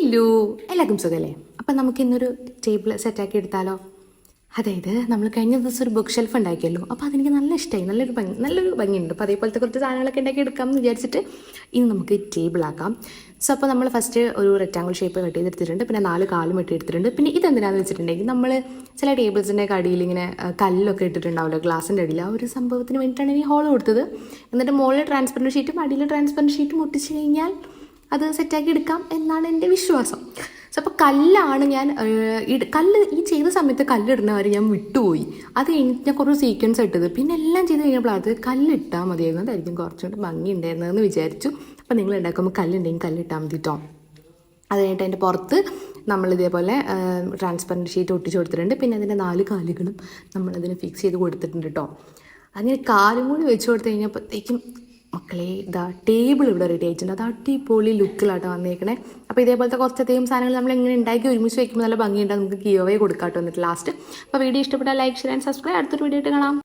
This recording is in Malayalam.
ഹലോ, എല്ലാവർക്കും സുഖമല്ലേ? അപ്പം നമുക്ക് ഇന്നൊരു ടേബിൾ സെറ്റാക്കി എടുത്താലോ? അതായത് നമ്മൾ കഴിഞ്ഞ ദിവസം ഒരു ബുക്ക് ഷെൽഫ് ഉണ്ടാക്കിയല്ലോ, അപ്പോൾ അതെനിക്ക് നല്ല ഇഷ്ടമായി, നല്ലൊരു ഭംഗിയുണ്ട്. അപ്പോൾ അതേപോലത്തെ കുറച്ച് സാധനങ്ങളൊക്കെ ഉണ്ടാക്കി എടുക്കാമെന്ന് വിചാരിച്ചിട്ട് ഇനി നമുക്ക് ടേബിളാക്കാം. സോ അപ്പോൾ നമ്മൾ ഫസ്റ്റ് ഒരു റെക്റ്റാങ്കിൾ ഷേപ്പ് വെട്ടി എടുത്തിട്ടുണ്ട്, പിന്നെ 4 കാലും വെട്ടി എടുത്തിട്ടുണ്ട്. പിന്നെ ഇതെന്തിനാണെന്ന് വെച്ചിട്ടുണ്ടെങ്കിൽ നമ്മൾ ചില ടേബിൾസിൻ്റെ അടിയിൽ ഇങ്ങനെ കല്ലൊക്കെ ഇട്ടിട്ടുണ്ടാവില്ല, ഗ്ലാസിൻ്റെ അടിയിൽ. ആ ഒരു സംഭവത്തിന് വേണ്ടിയിട്ടാണ് ഈ ഹോൾ കൊടുത്തത്. എന്നിട്ട് മുകളിൽ ട്രാൻസ്പെറൻറ്റ് ഷീറ്റും അടിയിൽ ട്രാൻസ്പെറൻറ്റ് ഷീറ്റും ഒട്ടിച്ച് കഴിഞ്ഞാൽ അത് സെറ്റാക്കി എടുക്കാം എന്നാണ് എൻ്റെ വിശ്വാസം. സോ അപ്പോൾ കല്ലാണ് ഞാൻ കല്ല് ഈ ചെയ്ത സമയത്ത് കല്ലിടുന്ന വരെ ഞാൻ വിട്ടുപോയി. അത് കഴിഞ്ഞിട്ട് ഞാൻ കുറച്ച് സീക്വൻസ് ഇട്ടത്, പിന്നെ എല്ലാം ചെയ്ത് കഴിഞ്ഞപ്പോഴത് കല്ലിട്ടാൽ മതിയായിരുന്നു, അതായിരിക്കും കുറച്ചുകൂടി ഭംഗി ഉണ്ടായിരുന്നതെന്ന് വിചാരിച്ചു. അപ്പോൾ നിങ്ങൾ ഉണ്ടാക്കുമ്പോൾ കല്ലുണ്ടെങ്കിൽ കല്ലിട്ടാൽ മതി കേട്ടോ. അത് കഴിഞ്ഞിട്ട് അതിൻ്റെ പുറത്ത് നമ്മൾ ഇതേപോലെ ട്രാൻസ്പെറൻറ്റ് ഷീറ്റ് ഒട്ടിച്ച് കൊടുത്തിട്ടുണ്ട്. പിന്നെ അതിൻ്റെ 4 കാലുകളും നമ്മളതിന് ഫിക്സ് ചെയ്ത് കൊടുത്തിട്ടുണ്ട് കേട്ടോ. അങ്ങനെ കാലും കൂടി വെച്ച് കൊടുത്തു കഴിഞ്ഞപ്പോഴത്തേക്കും മക്കളെ ഇതാ ടേബിൾ ഇവിടെ റെഡി ആയിട്ടുണ്ട്. അത് അടിപൊളി ലുക്കിലാട്ടോ വന്നേക്കണേ. അപ്പോൾ ഇതേപോലത്തെ കുറച്ചധികം സാധനങ്ങൾ നമ്മൾ എങ്ങനെ ഉണ്ടാക്കി ഒരുമിച്ച് വയ്ക്കുമ്പോൾ നല്ല ഭംഗിയുണ്ടാകും. നമുക്ക് ഗീവ് അവേ കൊടുക്കാം കേട്ടോ എന്നിട്ട് ലാസ്റ്റ്. അപ്പോൾ വീഡിയോ ഇഷ്ടപ്പെട്ടാൽ ലൈക്ക്, ഷെയർ ആൻഡ് സബ്സ്ക്രൈബ്. അടുത്തൊരു വീഡിയോ ആയിട്ട് കാണാം.